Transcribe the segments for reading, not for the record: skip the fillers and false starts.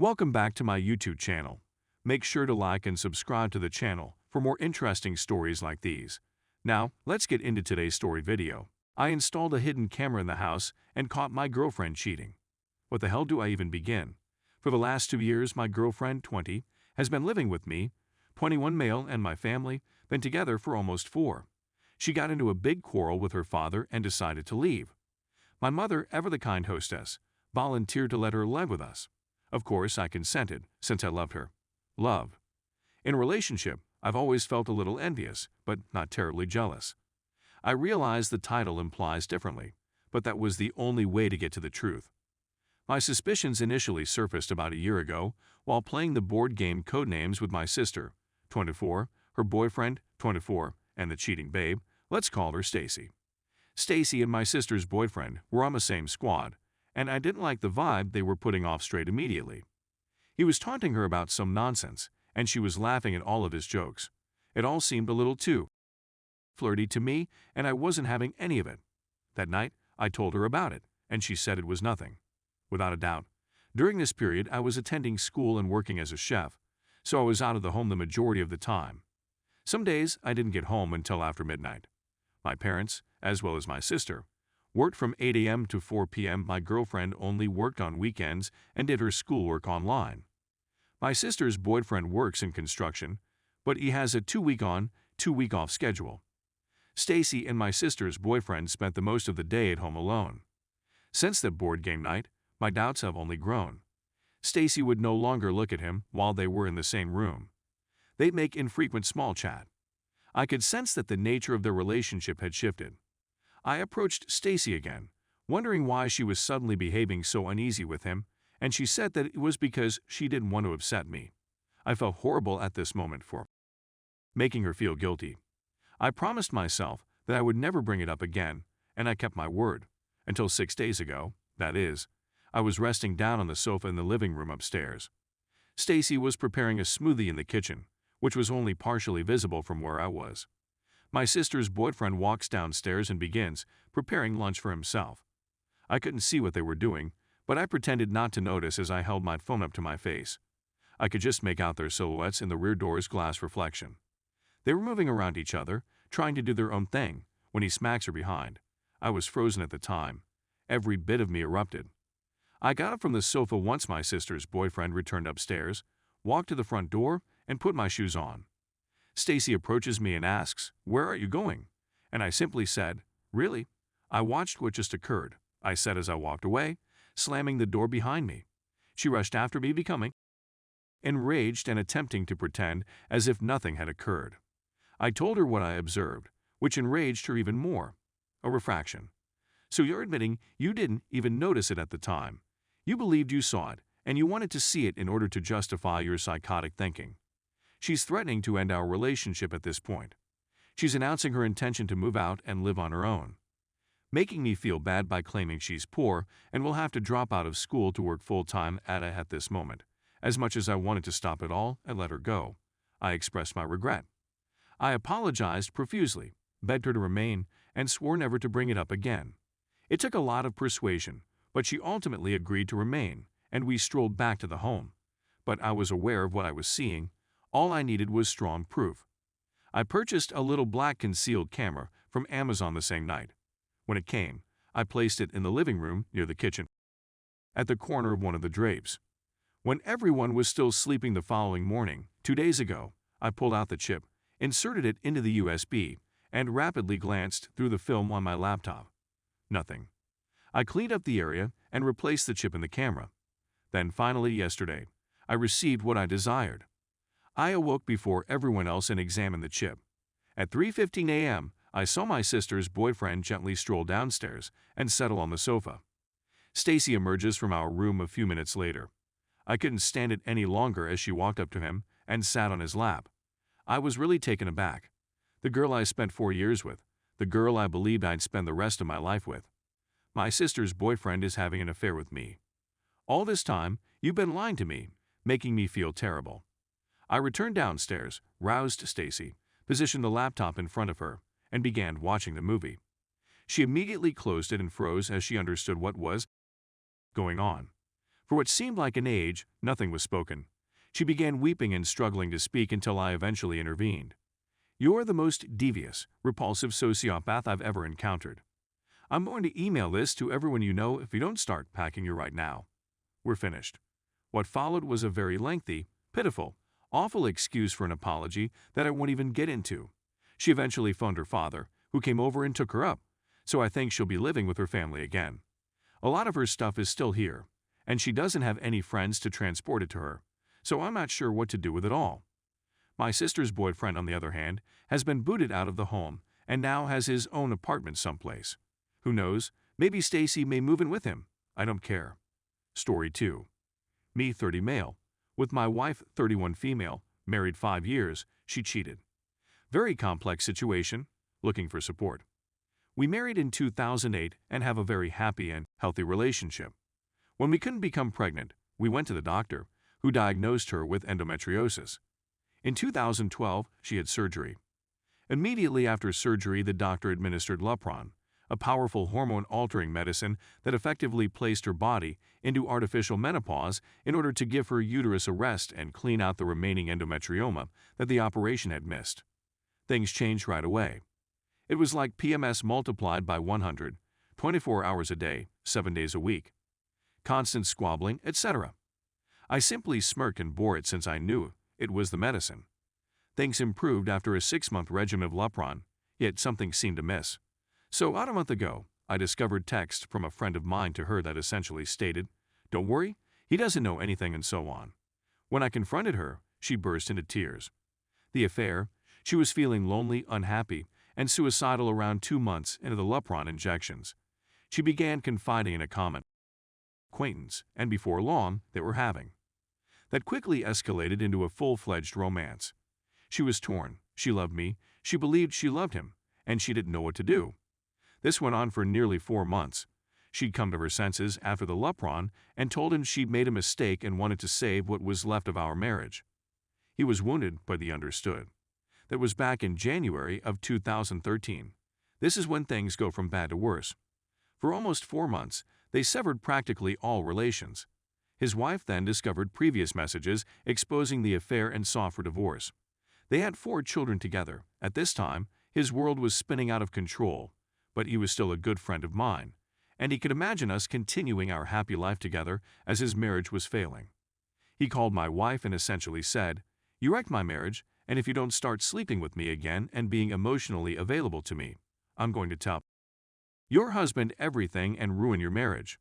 Welcome back to my YouTube channel. Make sure to like and subscribe to the channel for more interesting stories like these. Now, let's get into today's story video. I installed a hidden camera in the house and caught my girlfriend cheating. What the hell do I even begin? For the last 2 years, my girlfriend, 20, has been living with me, 21 male, and my family, been together for almost 4. She got into a big quarrel with her father and decided to leave. My mother, ever the kind hostess, volunteered to let her live with us. Of course, I consented, since I loved her. Love. In a relationship, I've always felt a little envious, but not terribly jealous. I realize the title implies differently, but that was the only way to get to the truth. My suspicions initially surfaced about a year ago while playing the board game Codenames with my sister, 24, her boyfriend, 24, and the cheating babe, let's call her Stacy. Stacy and my sister's boyfriend were on the same squad, and I didn't like the vibe they were putting off straight immediately. He was taunting her about some nonsense, and she was laughing at all of his jokes. It all seemed a little too flirty to me, and I wasn't having any of it. That night, I told her about it, and she said it was nothing. Without a doubt. During this period, I was attending school and working as a chef, so I was out of the home the majority of the time. Some days, I didn't get home until after midnight. My parents, as well as my sister, worked from 8 a.m. to 4 p.m. My girlfriend only worked on weekends and did her schoolwork online. My sister's boyfriend works in construction, but he has a 2-week on, 2-week off schedule. Stacy and my sister's boyfriend spent the most of the day at home alone. Since that board game night, my doubts have only grown. Stacy would no longer look at him while they were in the same room. They'd make infrequent small chat. I could sense that the nature of their relationship had shifted. I approached Stacy again, wondering why she was suddenly behaving so uneasy with him, and she said that it was because she didn't want to upset me. I felt horrible at this moment for making her feel guilty. I promised myself that I would never bring it up again, and I kept my word. Until 6 days ago, that is. I was resting down on the sofa in the living room upstairs. Stacy was preparing a smoothie in the kitchen, which was only partially visible from where I was. My sister's boyfriend walks downstairs and begins preparing lunch for himself. I couldn't see what they were doing, but I pretended not to notice as I held my phone up to my face. I could just make out their silhouettes in the rear door's glass reflection. They were moving around each other, trying to do their own thing, when he smacks her behind. I was frozen at the time. Every bit of me erupted. I got up from the sofa once my sister's boyfriend returned upstairs, walked to the front door, and put my shoes on. Stacy approaches me and asks, "Where are you going?" And I simply said, "Really?" I watched what just occurred, I said as I walked away, slamming the door behind me. She rushed after me, becoming enraged and attempting to pretend as if nothing had occurred. I told her what I observed, which enraged her even more. A refraction. So you're admitting you didn't even notice it at the time. You believed you saw it, and you wanted to see it in order to justify your psychotic thinking. She's threatening to end our relationship at this point. She's announcing her intention to move out and live on her own, making me feel bad by claiming she's poor and will have to drop out of school to work full-time at this moment. As much as I wanted to stop it all and let her go, I expressed my regret. I apologized profusely, begged her to remain, and swore never to bring it up again. It took a lot of persuasion, but she ultimately agreed to remain, and we strolled back to the home. But I was aware of what I was seeing. All I needed was strong proof. I purchased a little black concealed camera from Amazon the same night. When it came, I placed it in the living room near the kitchen, at the corner of one of the drapes. When everyone was still sleeping the following morning, 2 days ago, I pulled out the chip, inserted it into the USB, and rapidly glanced through the film on my laptop. Nothing. I cleaned up the area and replaced the chip in the camera. Then finally yesterday, I received what I desired. I awoke before everyone else and examined the chip. At 3:15 a.m., I saw my sister's boyfriend gently stroll downstairs and settle on the sofa. Stacy emerges from our room a few minutes later. I couldn't stand it any longer as she walked up to him and sat on his lap. I was really taken aback. The girl I spent 4 years with, the girl I believed I'd spend the rest of my life with. My sister's boyfriend is having an affair with me. All this time, you've been lying to me, making me feel terrible. I returned downstairs, roused Stacy, positioned the laptop in front of her, and began watching the movie. She immediately closed it and froze as she understood what was going on. For what seemed like an age, nothing was spoken. She began weeping and struggling to speak until I eventually intervened. "You're the most devious, repulsive sociopath I've ever encountered. I'm going to email this to everyone you know if you don't start packing your right now. We're finished." What followed was a very lengthy, pitiful, awful excuse for an apology that I won't even get into. She eventually phoned her father, who came over and took her up, so I think she'll be living with her family again. A lot of her stuff is still here, and she doesn't have any friends to transport it to her, so I'm not sure what to do with it all. My sister's boyfriend, on the other hand, has been booted out of the home and now has his own apartment someplace. Who knows, maybe Stacy may move in with him. I don't care. Story 2. Me, 30 male. With my wife, 31 female, married 5 years, she cheated. Very complex situation, looking for support. We married in 2008 and have a very happy and healthy relationship. When we couldn't become pregnant, we went to the doctor, who diagnosed her with endometriosis. In 2012, she had surgery. Immediately after surgery, the doctor administered Lupron, a powerful hormone-altering medicine that effectively placed her body into artificial menopause in order to give her uterus a rest and clean out the remaining endometrioma that the operation had missed. Things changed right away. It was like PMS multiplied by 100, 24 hours a day, 7 days a week. Constant squabbling, etc. I simply smirked and bore it since I knew it was the medicine. Things improved after a 6-month regimen of Lupron, yet something seemed amiss. So about a month ago, I discovered text from a friend of mine to her that essentially stated, "Don't worry, he doesn't know anything," and so on. When I confronted her, she burst into tears. The affair, she was feeling lonely, unhappy, and suicidal around 2 months into the Lupron injections. She began confiding in a common acquaintance, and before long, they were having. That quickly escalated into a full-fledged romance. She was torn. She loved me, she believed she loved him, and she didn't know what to do. This went on for nearly 4 months. She'd come to her senses after the Lupron and told him she'd made a mistake and wanted to save what was left of our marriage. He was wounded, but he understood. That was back in January of 2013. This is when things go from bad to worse. For almost 4 months, they severed practically all relations. His wife then discovered previous messages exposing the affair and sought for divorce. They had 4 children together. At this time, his world was spinning out of control, but he was still a good friend of mine, and he could imagine us continuing our happy life together as his marriage was failing. He called my wife and essentially said, "You wrecked my marriage, and if you don't start sleeping with me again and being emotionally available to me, I'm going to tell your husband everything and ruin your marriage."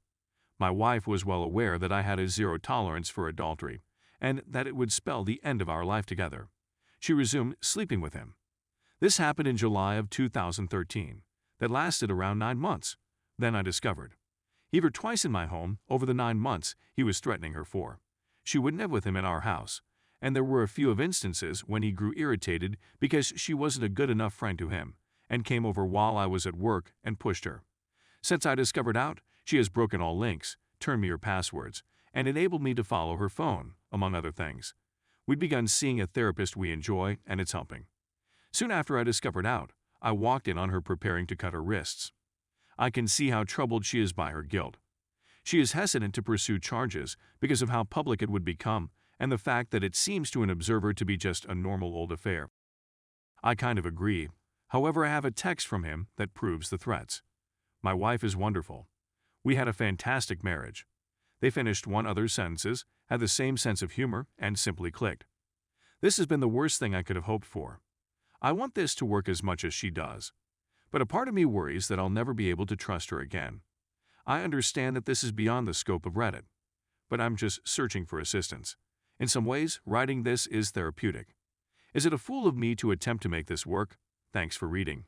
My wife was well aware that I had a zero tolerance for adultery, and that it would spell the end of our life together. She resumed sleeping with him. This happened in July of 2013. That lasted around 9 months. Then I discovered. Either twice in my home, over the 9 months, he was threatening her for. She wouldn't live with him in our house, and there were a few of instances when he grew irritated because she wasn't a good enough friend to him, and came over while I was at work and pushed her. Since I discovered out, she has broken all links, turned me her passwords, and enabled me to follow her phone, among other things. We'd begun seeing a therapist we enjoy, and it's helping. Soon after I discovered out, I walked in on her preparing to cut her wrists. I can see how troubled she is by her guilt. She is hesitant to pursue charges because of how public it would become and the fact that it seems to an observer to be just a normal old affair. I kind of agree. However, I have a text from him that proves the threats. My wife is wonderful. We had a fantastic marriage. They finished one other's sentences, had the same sense of humor, and simply clicked. This has been the worst thing I could have hoped for. I want this to work as much as she does. But a part of me worries that I'll never be able to trust her again. I understand that this is beyond the scope of Reddit, but I'm just searching for assistance. In some ways, writing this is therapeutic. Is it a fool of me to attempt to make this work? Thanks for reading.